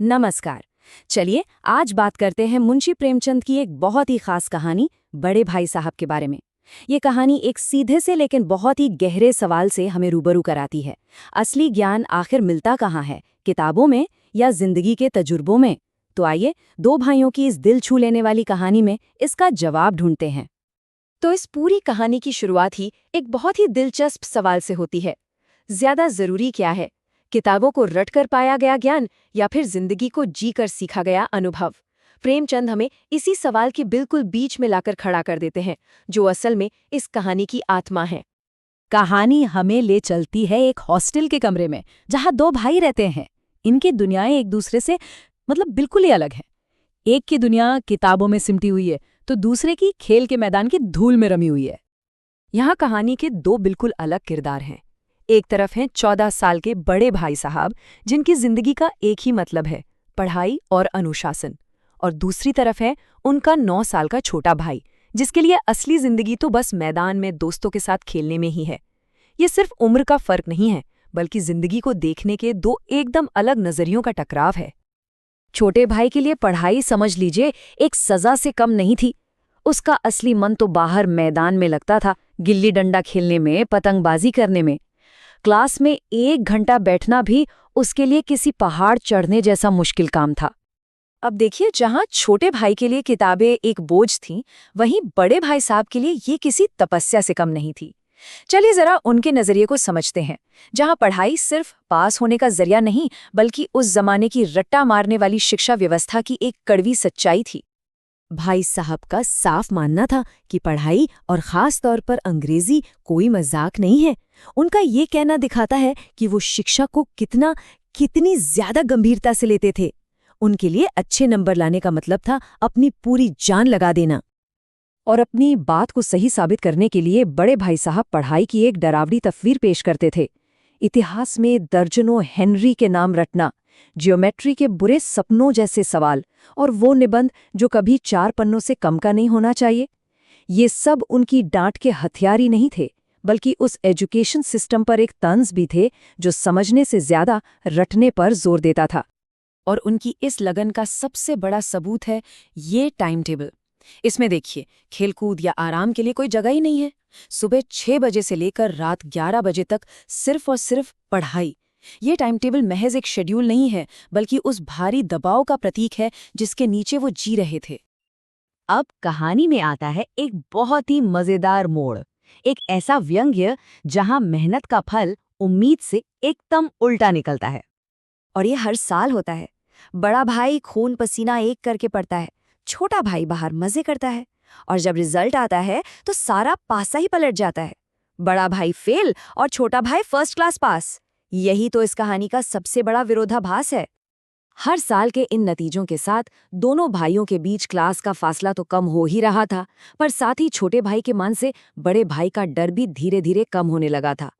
नमस्कार। चलिए आज बात करते हैं मुंशी प्रेमचंद की एक बहुत ही खास कहानी बड़े भाई साहब के बारे में। ये कहानी एक सीधे से लेकिन बहुत ही गहरे सवाल से हमें रूबरू कराती है। असली ज्ञान आखिर मिलता कहाँ है, किताबों में या जिंदगी के तजुर्बों में? तो आइए दो भाइयों की इस दिल छू लेने वाली कहानी में इसका जवाब ढूंढते हैं। तो इस पूरी कहानी की शुरुआत ही एक बहुत ही दिलचस्प सवाल से होती है। ज्यादा जरूरी क्या है, किताबों को रटकर पाया गया ज्ञान या फिर जिंदगी को जीकर सीखा गया अनुभव? प्रेमचंद हमें इसी सवाल के बिल्कुल बीच में लाकर खड़ा कर देते हैं, जो असल में इस कहानी की आत्मा है। कहानी हमें ले चलती है एक हॉस्टल के कमरे में, जहां दो भाई रहते हैं। इनकी दुनियाएं एक दूसरे से बिल्कुल ही अलग हैं। एक की दुनिया किताबों में सिमटी हुई है, तो दूसरे की खेल के मैदान की धूल में रमी हुई है। यहाँ कहानी के दो बिल्कुल अलग किरदार हैं। एक तरफ हैं 14 साल के बड़े भाई साहब, जिनकी जिंदगी का एक ही मतलब है, पढ़ाई और अनुशासन। और दूसरी तरफ है उनका 9 साल का छोटा भाई, जिसके लिए असली जिंदगी तो बस मैदान में दोस्तों के साथ खेलने में ही है। ये सिर्फ उम्र का फर्क नहीं है, बल्कि जिंदगी को देखने के दो एकदम अलग नजरियों का टकराव है। छोटे भाई के लिए पढ़ाई, समझ लीजिए, एक सजा से कम नहीं थी। उसका असली मन तो बाहर मैदान में लगता था, गिल्ली डंडा खेलने में, पतंगबाजी करने में। क्लास में 1 घंटा बैठना भी उसके लिए किसी पहाड़ चढ़ने जैसा मुश्किल काम था। अब देखिए, जहां छोटे भाई के लिए किताबें एक बोझ थीं, वहीं बड़े भाई साहब के लिए ये किसी तपस्या से कम नहीं थी। चलिए जरा उनके नजरिए को समझते हैं, जहां पढ़ाई सिर्फ पास होने का जरिया नहीं, बल्कि उस जमाने की रट्टा मारने वाली शिक्षा व्यवस्था की एक कड़वी सच्चाई थी। भाई साहब का साफ मानना था कि पढ़ाई और खास तौर पर अंग्रेजी कोई मजाक नहीं है। उनका ये कहना दिखाता है कि वो शिक्षा को कितनी ज्यादा गंभीरता से लेते थे। उनके लिए अच्छे नंबर लाने का मतलब था अपनी पूरी जान लगा देना। और अपनी बात को सही साबित करने के लिए बड़े भाई साहब पढ़ाई की एक डरावनी तस्वीर पेश करते थे। इतिहास में दर्जनों हेनरी के नाम रटना, ज्योमेट्री के बुरे सपनों जैसे सवाल, और वो निबंध जो कभी 4 पन्नों से कम का नहीं होना चाहिए। ये सब उनकी डांट के हथियार ही नहीं थे, बल्कि उस एजुकेशन सिस्टम पर एक तंज भी थे जो समझने से ज्यादा रटने पर जोर देता था। और उनकी इस लगन का सबसे बड़ा सबूत है ये टाइम टेबल। इसमें देखिए, खेलकूद या आराम के लिए कोई जगह ही नहीं है। सुबह 6 बजे से लेकर रात 11 बजे तक सिर्फ और सिर्फ पढ़ाई। ये टाइम टेबल महज एक शेड्यूल नहीं है, बल्कि उस भारी दबाव का प्रतीक है जिसके नीचे वो जी रहे थे। अब कहानी में आता है एक बहुत ही मजेदार मोड़, एक ऐसा व्यंग्य जहां मेहनत का फल उम्मीद से एकदम उल्टा निकलता है। और ये हर साल होता है। बड़ा भाई खून पसीना एक करके पढ़ता है, छोटा भाई बाहर मजे करता है, और जब रिजल्ट आता है तो सारा पासा ही पलट जाता है। बड़ा भाई फेल और छोटा भाई फर्स्ट क्लास पास। यही तो इस कहानी का सबसे बड़ा विरोधाभास है। हर साल के इन नतीजों के साथ दोनों भाइयों के बीच क्लास का फासला तो कम हो ही रहा था, पर साथ ही छोटे भाई के मन से बड़े भाई का डर भी धीरे धीरे कम होने लगा था।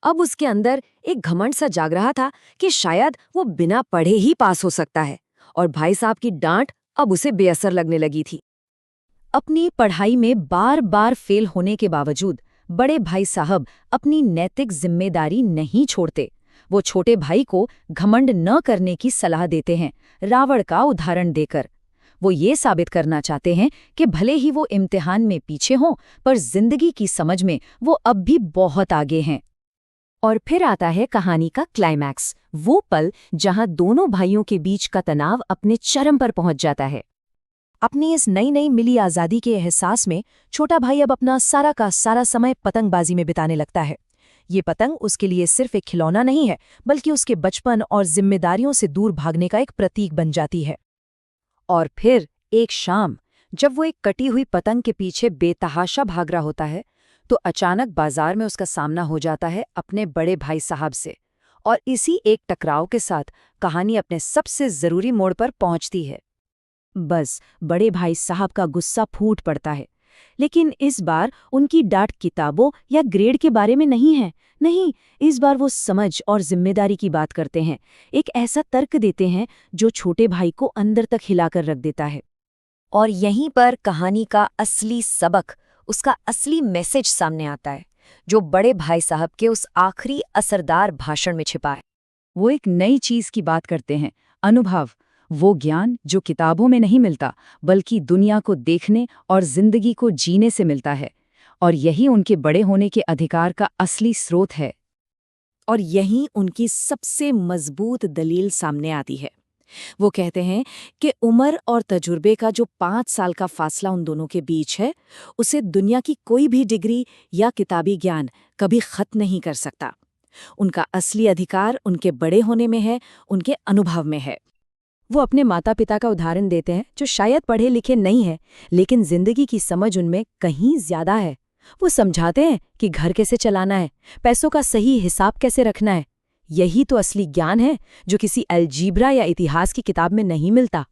अब उसके अंदर एक घमंड सा जाग रहा था कि शायद वो बिना पढ़े ही पास हो सकता है, और भाई साहब की डांट अब उसे बेअसर लगने लगी थी। अपनी पढ़ाई में बार बार फेल होने के बावजूद बड़े भाई साहब अपनी नैतिक जिम्मेदारी नहीं छोड़ते। वो छोटे भाई को घमंड न करने की सलाह देते हैं, रावण का उदाहरण देकर। वो ये साबित करना चाहते हैं कि भले ही वो इम्तिहान में पीछे हों, पर जिंदगी की समझ में वो अब भी बहुत आगे हैं। और फिर आता है कहानी का क्लाइमैक्स, वो पल जहां दोनों भाइयों के बीच का तनाव अपने चरम पर पहुंच जाता है। अपनी इस नई नई मिली आज़ादी के एहसास में छोटा भाई अब अपना सारा का सारा समय पतंगबाजी में बिताने लगता है। ये पतंग उसके लिए सिर्फ एक खिलौना नहीं है, बल्कि उसके बचपन और जिम्मेदारियों से दूर भागने का एक प्रतीक बन जाती है। और फिर एक शाम, जब वो एक कटी हुई पतंग के पीछे बेतहाशा भाग रहा होता है, तो अचानक बाजार में उसका सामना हो जाता है अपने बड़े भाई साहब से। और इसी एक टकराव के साथ कहानी अपने सबसे जरूरी मोड़ पर पहुंचती है। बस बड़े भाई साहब का गुस्सा फूट पड़ता है, लेकिन इस बार उनकी डांट किताबों या ग्रेड के बारे में नहीं है। नहीं, इस बार वो समझ और जिम्मेदारी की बात करते हैं। एक ऐसा तर्क देते हैं जो छोटे भाई को अंदर तक हिलाकर रख देता है। और यहीं पर कहानी का असली सबक, उसका असली मैसेज सामने आता है, जो बड़े भाई साहब के उस आखिरी असरदार भाषण में छिपा है। वो एक नई चीज की बात करते हैं, अनुभव, वो ज्ञान जो किताबों में नहीं मिलता, बल्कि दुनिया को देखने और जिंदगी को जीने से मिलता है। और यही उनके बड़े होने के अधिकार का असली स्रोत है। और यहीं उनकी सबसे मजबूत दलील सामने आती है। वो कहते हैं कि उम्र और तजुर्बे का जो 5 साल का फासला उन दोनों के बीच है, उसे दुनिया की कोई भी डिग्री या किताबी ज्ञान कभी खत्म नहीं कर सकता। उनका असली अधिकार उनके बड़े होने में है, उनके अनुभव में है। वो अपने माता पिता का उदाहरण देते हैं, जो शायद पढ़े लिखे नहीं हैं, लेकिन जिंदगी की समझ उनमें कहीं ज्यादा है। वो समझाते हैं कि घर कैसे चलाना है, पैसों का सही हिसाब कैसे रखना है। यही तो असली ज्ञान है, जो किसी अलजीब्रा या इतिहास की किताब में नहीं मिलता।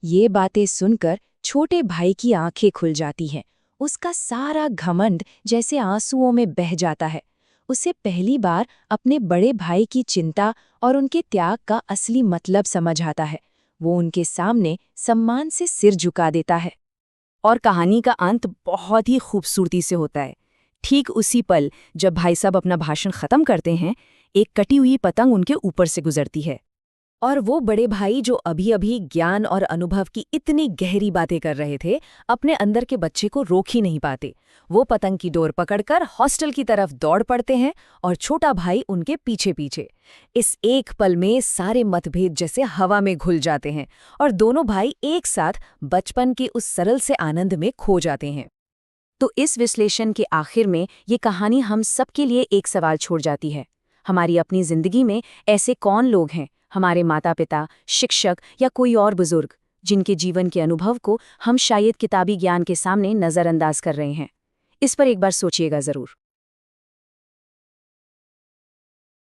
ये बातें सुनकर छोटे भाई की आंखें खुल जाती हैं। उसका सारा घमंड जैसे आंसुओं में बह जाता है। उसे पहली बार अपने बड़े भाई की चिंता और उनके त्याग का असली मतलब समझ आता है। वो उनके सामने सम्मान से सिर झुका देता है। और कहानी का अंत बहुत ही खूबसूरती से होता है। ठीक उसी पल जब भाई साहब अपना भाषण खत्म करते हैं, एक कटी हुई पतंग उनके ऊपर से गुजरती है। और वो बड़े भाई जो अभी अभी ज्ञान और अनुभव की इतनी गहरी बातें कर रहे थे, अपने अंदर के बच्चे को रोक ही नहीं पाते। वो पतंग की डोर पकड़कर हॉस्टल की तरफ दौड़ पड़ते हैं और छोटा भाई उनके पीछे पीछे। इस एक पल में सारे मतभेद जैसे हवा में घुल जाते हैं और दोनों भाई एक साथ बचपन के उस सरल से आनंद में खो जाते हैं। तो इस विश्लेषण के आखिर में ये कहानी हम सबके लिए एक सवाल छोड़ जाती है। हमारी अपनी जिंदगी में ऐसे कौन लोग हैं, हमारे माता पिता, शिक्षक या कोई और बुजुर्ग, जिनके जीवन के अनुभव को हम शायद किताबी ज्ञान के सामने नज़रअंदाज कर रहे हैं? इस पर एक बार सोचिएगा ज़रूर।